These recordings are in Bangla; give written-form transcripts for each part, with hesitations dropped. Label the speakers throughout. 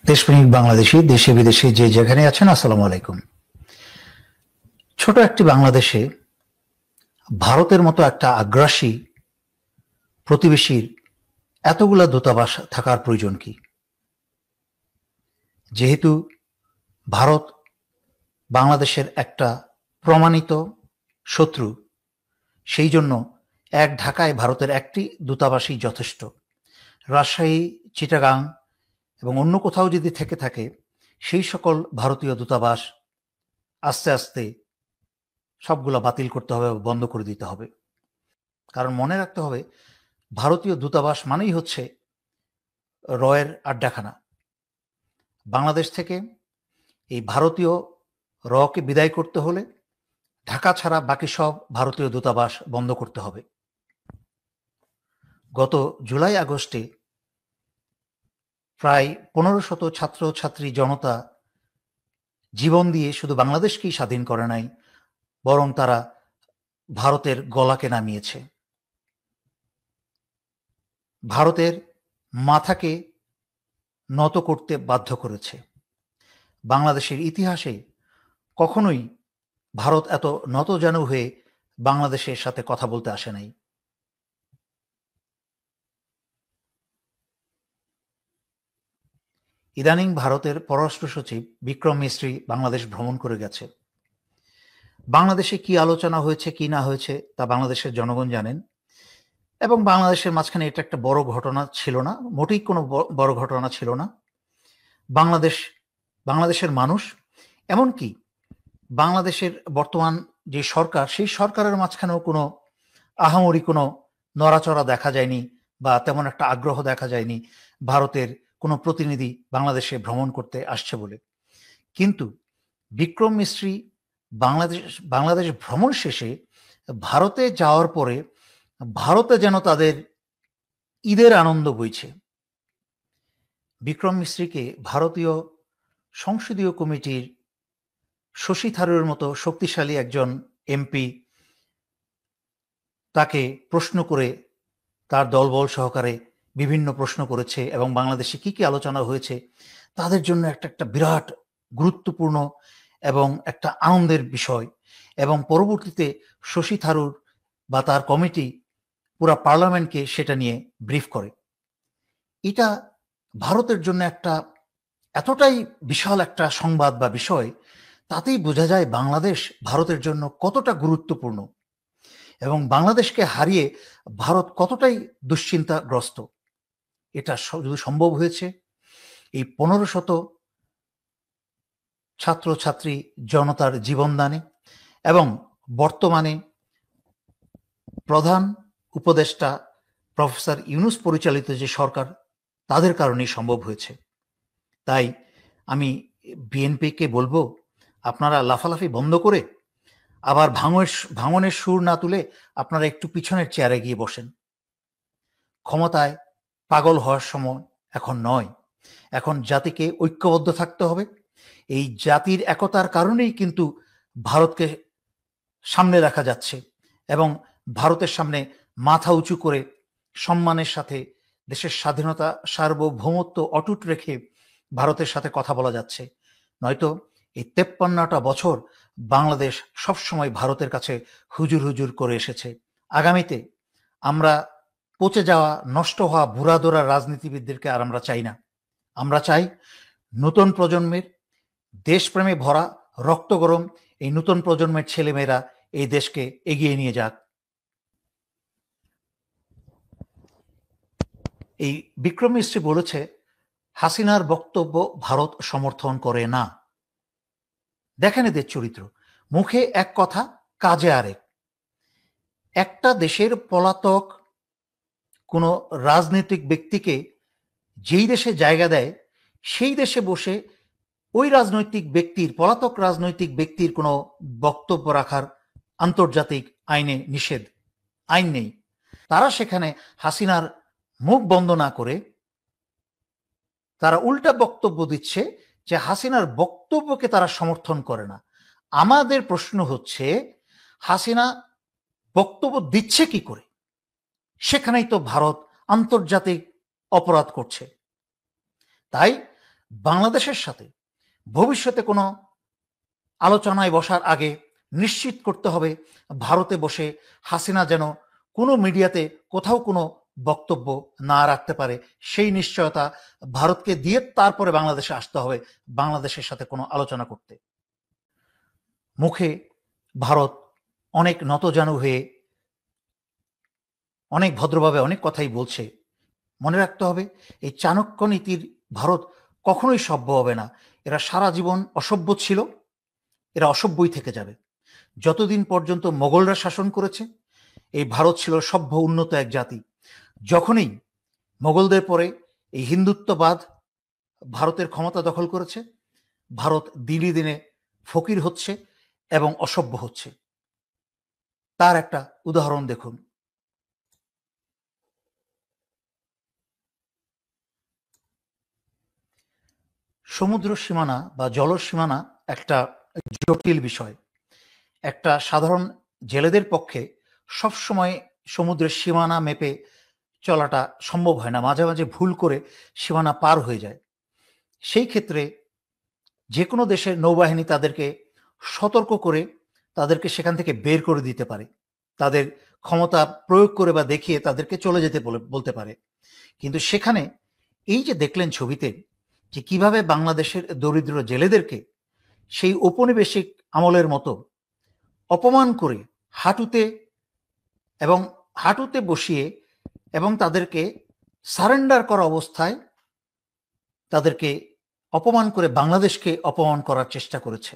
Speaker 1: দেশপ্রেমিক বাংলাদেশী দেশে বিদেশে যে যেখানে আছেন, আসসালামু আলাইকুম। ছোট একটি বাংলাদেশে ভারতের মতো একটা আগ্রাসী প্রতিবেশীর এতগুলা দূতাবাস থাকার প্রয়োজন কি? যেহেতু ভারত বাংলাদেশের একটা প্রমাণিত শত্রু, সেই জন্য এক ঢাকায় ভারতের একটি দূতাবাসই যথেষ্ট। রাজশাহী, চিটাগাং এবং অন্য কোথাও যদি থেকে থাকে, সেই সকল ভারতীয় দূতাবাস আস্তে আস্তে সবগুলো বাতিল করতে হবে, বন্ধ করে দিতে হবে। কারণ মনে রাখতে হবে, ভারতীয় দূতাবাস মানেই হচ্ছে রয়ের আড্ডাখানা। বাংলাদেশ থেকে এই ভারতীয় রকে বিদায় করতে হলে ঢাকা ছাড়া বাকি সব ভারতীয় দূতাবাস বন্ধ করতে হবে। গত জুলাই আগস্টে প্রায় 1500 ছাত্রছাত্রী জনতা জীবন দিয়ে শুধু বাংলাদেশকেই স্বাধীন করে নাই, বরং তারা ভারতের গলাকে নামিয়েছে, ভারতের মাথাকে নত করতে বাধ্য করেছে। বাংলাদেশের ইতিহাসে কখনোই ভারত এত নতজানু হয়ে বাংলাদেশের সাথে কথা বলতে আসে নাই। ইদানিং ভারতের পররাষ্ট্র সচিব বিক্রম মিস্ত্রি বাংলাদেশ ভ্রমণ করে গেছে। বাংলাদেশে কি আলোচনা হয়েছে কি না হয়েছে তা বাংলাদেশের জনগণ জানেন, এবং বাংলাদেশের মাঝখানে এটা একটা বড় ঘটনা ছিল না, মোটেই কোনো বড় ঘটনা ছিল না। বাংলাদেশের মানুষ, এমনকি বাংলাদেশের বর্তমান যে সরকার, সেই সরকারের মাঝখানেও কোনো আহামরি কোনো নড়াচড়া দেখা যায়নি, বা তেমন একটা আগ্রহ দেখা যায়নি ভারতের কোনো প্রতিনিধি বাংলাদেশে ভ্রমণ করতে আসছে বলে। কিন্তু বিক্রম মিস্ত্রি বাংলাদেশ ভ্রমণ শেষে ভারতে যাওয়ার পরে ভারতে যেন তাদের ঈদের আনন্দ বইছে। বিক্রম মিস্ত্রিকে ভারতীয় সংসদীয় কমিটির শশী থারুরের মতো শক্তিশালী একজন এমপি তাকে প্রশ্ন করে, তার দলবল সহকারে বিভিন্ন প্রশ্ন করেছে, এবং বাংলাদেশে কি কি আলোচনা হয়েছে তাদের জন্য একটা বিরাট গুরুত্বপূর্ণ এবং একটা আনন্দের বিষয়। এবং পরবর্তীতে শশী থারুর বা তার কমিটি পুরা পার্লামেন্টকে সেটা নিয়ে ব্রিফ করে। এটা ভারতের জন্য একটা এতটাই বিশাল একটা সংবাদ বা বিষয়, তাতেই বোঝা যায় বাংলাদেশ ভারতের জন্য কতটা গুরুত্বপূর্ণ, এবং বাংলাদেশকে হারিয়ে ভারত কতটাই দুশ্চিন্তাগ্রস্ত। এটা যদি সম্ভব হয়েছে এই 1500 ছাত্রছাত্রী জনতার জীবনদানে, এবং বর্তমানে প্রধান উপদেষ্টা প্রফেসর ইউনূস পরিচালিত যে সরকার, তাদের কারণেই সম্ভব হয়েছে। তাই আমি বিএনপিকে বলবো, আপনারা লাফালাফি বন্ধ করে আবার ভাঙনের সুর না তুলে আপনারা একটু পিছনের চেয়ারে গিয়ে বসেন। ক্ষমতায় পাগল হওয়ার সময় এখন নয়, এখন জাতিকে ঐক্যবদ্ধ থাকতে হবে। এই জাতির একতার কারণেই কিন্তু ভারতকে সামনে রাখা যাচ্ছে, এবং ভারতের সামনে মাথা উঁচু করে সম্মানের সাথে দেশের স্বাধীনতা সার্বভৌমত্ব অটুট রেখে ভারতের সাথে কথা বলা যাচ্ছে। নয়তো এই 53টা বছর বাংলাদেশ সবসময় ভারতের কাছে হুজুর হুজুর করে এসেছে। আগামীতে আমরা পচে যাওয়া, নষ্ট হওয়া বুড়াদোড়া রাজনীতিবিদদেরকে আর আমরা চাই না। আমরা চাই নতুন প্রজন্মের, দেশপ্রেমে ভরা, রক্ত গরম এই নতুন প্রজন্মের ছেলেমেয়েরা এই দেশকে এগিয়ে নিয়ে যাক। এই বিক্রম মিস্ত্রি বলেছে, হাসিনার বক্তব্য ভারত সমর্থন করে না। দেখেন এদের চরিত্র, মুখে এক কথা, কাজে আরেক। একটা দেশের পলাতক কোনো রাজনৈতিক ব্যক্তিকে যেই দেশে জায়গা দেয়, সেই দেশে বসে ওই পলাতক রাজনৈতিক ব্যক্তির কোনো বক্তব্য রাখার আন্তর্জাতিক আইনে নিষেধ, আইন নেই। তারা সেখানে হাসিনার মুখ বন্ধ না করে তারা উল্টা বক্তব্য দিচ্ছে যে হাসিনার বক্তব্যকে তারা সমর্থন করে না। আমাদের প্রশ্ন হচ্ছে, হাসিনা বক্তব্য দিচ্ছে কি করে? সেখানেই তো ভারত আন্তর্জাতিক অপরাধ করছে। তাই বাংলাদেশের সাথে ভবিষ্যতে কোনো আলোচনায় বসার আগে নিশ্চিত করতে হবে ভারতে বসে হাসিনা যেন কোনো মিডিয়াতে কোথাও কোনো বক্তব্য না রাখতে পারে, সেই নিশ্চয়তা ভারতকে দিয়ে তারপরে বাংলাদেশে আসতে হবে বাংলাদেশের সাথে কোনো আলোচনা করতে। মুখে ভারত অনেক নতজানু হয়ে অনেক ভদ্রভাবে অনেক কথাই বলছে, মনে রাখতে হবে এই চাণক্য নীতির ভারত কখনোই সভ্য হবে না। এরা সারা জীবন অসভ্য ছিল, এরা অসভ্যই থেকে যাবে। যতদিন পর্যন্ত মোগলরা শাসন করেছে এই ভারত ছিল সভ্য উন্নত এক জাতি। যখনই মোগলদের পরে এই হিন্দুত্ববাদ ভারতের ক্ষমতা দখল করেছে, ভারত দিনে দিনে ফকির হচ্ছে এবং অসভ্য হচ্ছে। তার একটা উদাহরণ দেখুন। সমুদ্র সীমানা বা জল সীমানা একটা জটিল বিষয়। একটা সাধারণ জেলেদের পক্ষে সবসময় সমুদ্রের সীমানা মেপে চলাটা সম্ভব হয় না, মাঝে মাঝে ভুল করে সীমানা পার হয়ে যায়। সেই ক্ষেত্রে যে কোনো দেশের নৌবাহিনী তাদেরকে সতর্ক করে তাদেরকে সেখান থেকে বের করে দিতে পারে, তাদের ক্ষমতা প্রয়োগ করে বা দেখিয়ে তাদেরকে চলে যেতে বলতে পারে। কিন্তু সেখানে এই যে দেখলেন ছবিতে যে কিভাবে বাংলাদেশের দরিদ্র জেলেদেরকে সেই ঔপনিবেশিক আমলের মতো অপমান করে হাঁটুতে বসিয়ে এবং তাদেরকে সারেন্ডার করা অবস্থায় তাদেরকে অপমান করে বাংলাদেশকে অপমান করার চেষ্টা করেছে।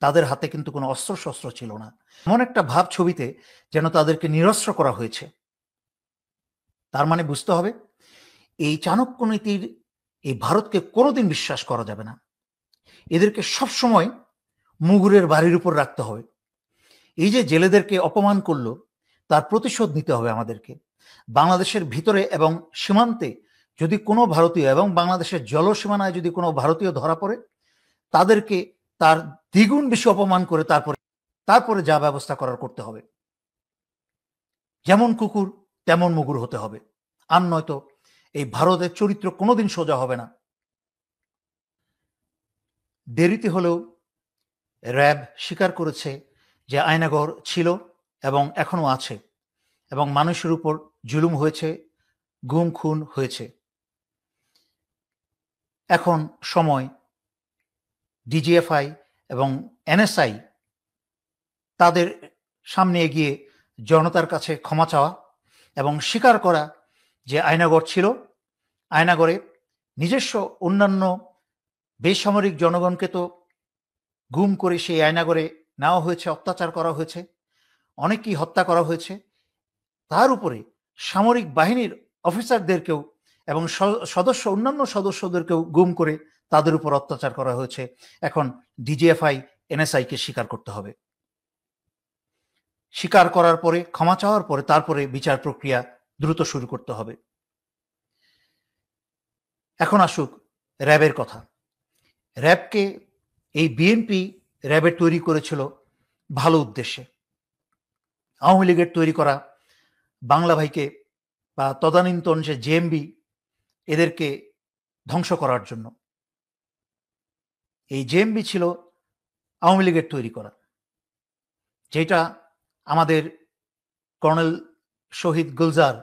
Speaker 1: তাদের হাতে কিন্তু কোনো অস্ত্রশস্ত্র ছিল না, এমন একটা ভাব ছবিতে যেন তাদেরকে নিরস্ত্র করা হয়েছে। তার মানে বুঝতে হবে এই চাণক্য নীতির এই ভারতকে কোনোদিন বিশ্বাস করা যাবে না। এদেরকে সবসময় মুগুরের বাড়ির উপর রাখতে হবে। এই যে জেলেদেরকে অপমান করলো তার প্রতিশোধ নিতে হবে আমাদেরকে। বাংলাদেশের ভিতরে এবং সীমান্তে যদি কোনো ভারতীয় এবং বাংলাদেশের জলসীমানায় যদি কোনো ভারতীয় ধরা পড়ে তাদেরকে তার দ্বিগুণ বেশি অপমান করে তারপরে যা ব্যবস্থা করার করতে হবে। যেমন কুকুর তেমন মুগুর হতে হবে, আর নয়তো এই ভারতের চরিত্র কোনোদিন সোজা হবে না। দেরিতে হলেও র্যাব স্বীকার করেছে যে আয়নাঘর ছিল এবং এখনো আছে এবং মানুষের উপর জুলুম হয়েছে, গুম খুন হয়েছে। এখন সময় ডিজিএফআই এবং এনএসআই তাদের সামনে এগিয়ে জনতার কাছে ক্ষমা চাওয়া এবং স্বীকার করা যে আয়নাঘর ছিল, আয়নাঘরে নিজস্ব অন্যান্য বেসামরিক জনগণকে তো গুম করে সেই আয়নাঘরে নেওয়া হয়েছে, অত্যাচার করা হয়েছে, অনেকেই হত্যা করা হয়েছে। তার উপরে সামরিক বাহিনীর অফিসারদেরকেও এবং অন্যান্য সদস্যদেরকেও গুম করে তাদের উপর অত্যাচার করা হয়েছে। এখন ডিজিএফআই এনএসআইকে স্বীকার করতে হবে। স্বীকার করার পরে ক্ষমা চাওয়ার পরে তারপরে বিচার প্রক্রিয়া দ্রুত শুরু করতে হবে। এখন আসুক র্যাবের কথা। র্যাবকে এই বিএনপি র্যাবের তৈরি করেছিল ভালো উদ্দেশ্যে। আওয়ামী লীগের তৈরি করা বাংলা ভাইকে বা তদানীন্তন যে জেএমবি এদেরকে ধ্বংস করার জন্য। এই জেএমবি ছিল আওয়ামী লীগের তৈরি করা, যেটা আমাদের কর্নেল শহীদ গুলজার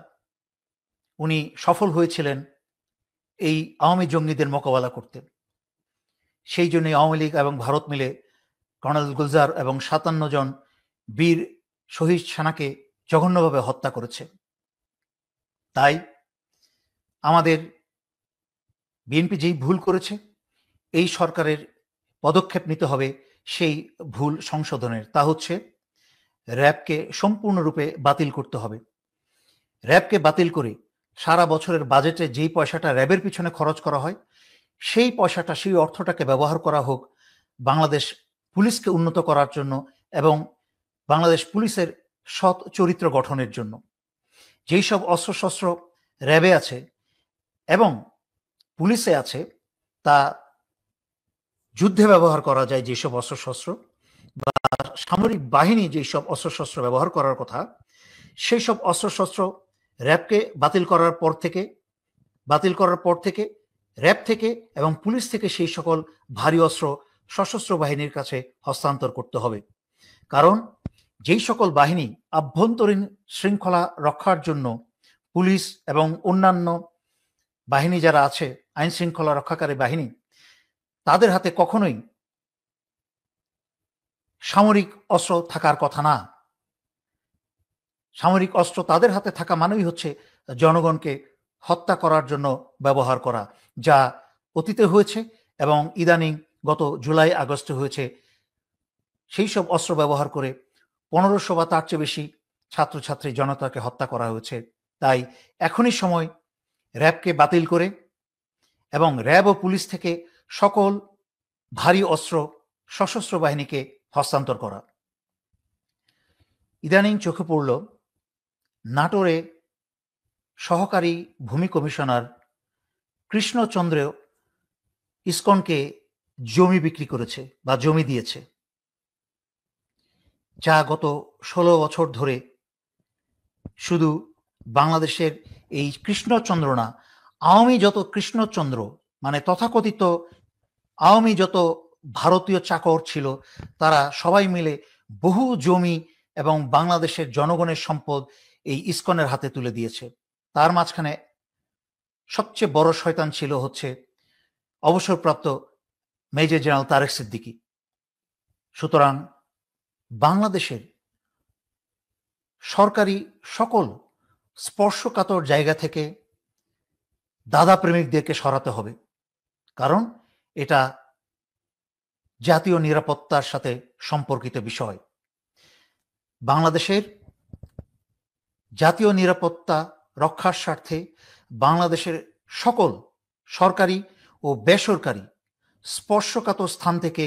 Speaker 1: উনি সফল হয়েছিলেন এই আওয়ামী জঙ্গিদের মোকাবেলা করতে। সেই জন্যই আওয়ামী লীগ এবং ভারত মিলে কর্নেল গুলজার এবং ৫৭ জন বীর শহীদ সেনাকে জঘন্যভাবে হত্যা করেছে। তাই আমাদের বিএনপি যেই ভুল করেছে এই সরকারের পদক্ষেপ নিতে হবে সেই ভুল সংশোধনের। তা হচ্ছে র্যাবকে সম্পূর্ণরূপে বাতিল করতে হবে। র্যাবকে বাতিল করে সারা বছরের বাজেটে যেই পয়সাটা র্যাবের পিছনে খরচ করা হয় সেই পয়সাটা, সেই অর্থটাকে ব্যবহার করা হোক বাংলাদেশ পুলিশকে উন্নত করার জন্য এবং বাংলাদেশ পুলিশের সৎ চরিত্র গঠনের জন্য। যেই সব অস্ত্রশস্ত্র র্যাবে আছে এবং পুলিশে আছে তা যুদ্ধে ব্যবহার করা যায়, যেসব অস্ত্রশস্ত্র বা সামরিক বাহিনী যেসব অস্ত্রশস্ত্র ব্যবহার করার কথা সেই সব অস্ত্রশস্ত্র র্যাবকে বাতিল করার পর থেকে র্যাব থেকে এবং পুলিশ থেকে সেই সকল ভারী অস্ত্র সশস্ত্র বাহিনীর কাছে হস্তান্তর করতে হবে। কারণ যেই সকল বাহিনী আভ্যন্তরীণ শৃঙ্খলা রক্ষার জন্য পুলিশ এবং অন্যান্য বাহিনী যারা আছে, আইন শৃঙ্খলা রক্ষাকারী বাহিনী, তাদের হাতে কখনোই সামরিক অস্ত্র থাকার কথা না। সামরিক অস্ত্র তাদের হাতে থাকা মানেই হচ্ছে জনগণকে হত্যা করার জন্য ব্যবহার করা, যা অতীতে হয়েছে এবং ইদানিং গত জুলাই আগস্টে হয়েছে। সেই সব অস্ত্র ব্যবহার করে 1500 বা তার চেয়ে বেশি ছাত্রছাত্রী জনতাকে হত্যা করা হয়েছে। তাই এখনই সময় র্যাবকে বাতিল করে এবং র্যাব ও পুলিশ থেকে সকল ভারী অস্ত্র সশস্ত্র বাহিনীকে হস্তান্তর করা। ইদানিং চোখে পড়ল নাটোরে সহকারী ভূমি কমিশনার কৃষ্ণচন্দ্র ইসকনকে জমি বিক্রি করেছে বা জমি দিয়েছে, যা গত 16 বছর ধরে শুধু বাংলাদেশের এই কৃষ্ণচন্দ্র না, আওয়ামী যত কৃষ্ণচন্দ্র মানে তথাকথিত আওয়ামী যত ভারতীয় চাকর ছিল, তারা সবাই মিলে বহু জমি এবং বাংলাদেশের জনগণের সম্পদ এই ইসকনের হাতে তুলে দিয়েছে। তার মাঝখানে সবচেয়ে বড় শয়তান ছিল হচ্ছে অবসরপ্রাপ্ত মেজর জেনারেল তারেক সিদ্দিকী। সুতরাং বাংলাদেশের সরকারি সকল স্পর্শকাতর জায়গা থেকে দাদা প্রেমিকদেরকে সরাতে হবে, কারণ এটা জাতীয় নিরাপত্তার সাথে সম্পর্কিত বিষয়। বাংলাদেশের জাতীয় নিরাপত্তা রক্ষার স্বার্থে বাংলাদেশের সকল সরকারি ও বেসরকারি স্পর্শকাতর স্থান থেকে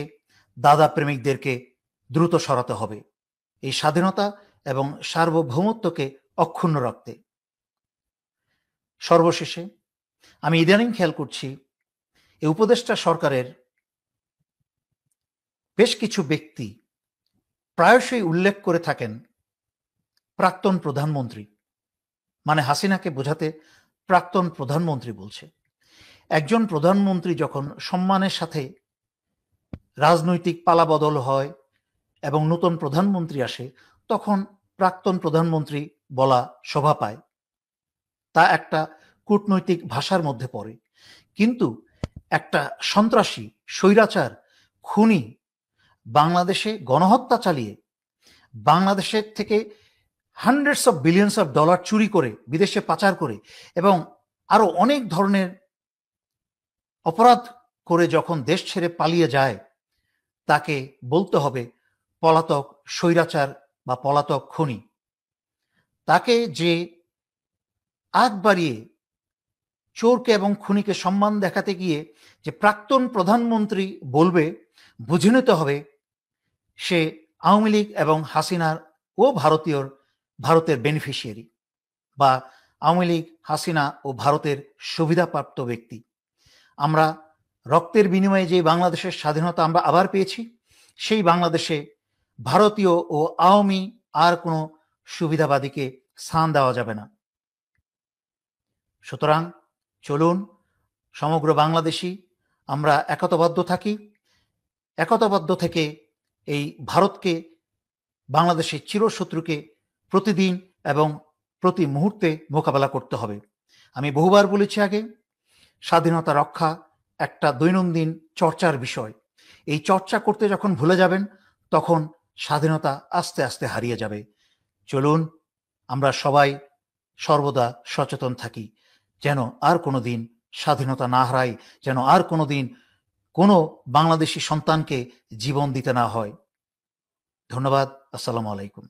Speaker 1: দাদা প্রেমিকদেরকে দ্রুত সরাতে হবে, এই স্বাধীনতা এবং সার্বভৌমত্বকে অক্ষুণ্ণ রাখতে। সর্বশেষে আমি ইদানিং খেয়াল করছি এই উপদেষ্টা সরকারের বেশ কিছু ব্যক্তি প্রায়শই উল্লেখ করে থাকেন প্রাক্তন প্রধানমন্ত্রী, মানে হাসিনাকে বোঝাতে প্রাক্তন প্রধানমন্ত্রী বলছে। একজন প্রধানমন্ত্রী যখন সম্মানের সাথে রাজনৈতিক পালাবদল হয় এবং নতুন প্রধানমন্ত্রী আসে, তখন প্রাক্তন প্রধানমন্ত্রী বলা শোভা পায়, তা একটা কূটনৈতিক ভাষার মধ্যে পড়ে। কিন্তু একটা সন্ত্রাসী, স্বৈরাচার, খুনি বাংলাদেশে গণহত্যা চালিয়ে বাংলাদেশের থেকে hundreds of billions of dollar চুরি করে বিদেশে পাচার করে এবং আরো অনেক ধরনের অপরাধ করে যখন দেশ ছেড়ে পালিয়ে যায়, তাকে বলতে হবে পলাতক স্বৈরাচার বা পলাতক খুনি। তাকে যে আগ বাড়িয়ে চোরকে এবং খুনিকে সম্মান দেখাতে গিয়ে যে প্রাক্তন প্রধানমন্ত্রী বলবে, বুঝে নিতে হবে সে আওয়ামী লীগ এবং হাসিনার ও ভারতের বেনিফিশিয়ারি, বা আওয়ামী লীগ, হাসিনা ও ভারতের সুবিধাপ্রাপ্ত ব্যক্তি। আমরা রক্তের বিনিময়ে যে বাংলাদেশের স্বাধীনতা আমরা আবার পেয়েছি, সেই বাংলাদেশে ভারতীয় ও আওয়ামী আর কোনো সুবিধাবাদীকে স্থান দেওয়া যাবে না। সুতরাং চলুন সমগ্র বাংলাদেশী আমরা একতাবদ্ধ থাকি। একতাবদ্ধ থেকে এই ভারতকে, বাংলাদেশের চিরশত্রুকে প্রতিদিন এবং প্রতি মুহূর্তে মোকাবেলা করতে হবে। আমি বহুবার বলেছি আগে, স্বাধীনতা রক্ষা একটা দৈনন্দিন চর্চার বিষয়। এই চর্চা করতে যখন ভুলে যাবেন, তখন স্বাধীনতা আস্তে আস্তে হারিয়ে যাবে। চলুন আমরা সবাই সর্বদা সচেতন থাকি, যেন আর কোনোদিন স্বাধীনতা না হারাই, যেন আর কোনোদিন কোনো বাংলাদেশি সন্তানকে জীবন দিতে না হয়। ধন্যবাদ। আসসালামু আলাইকুম।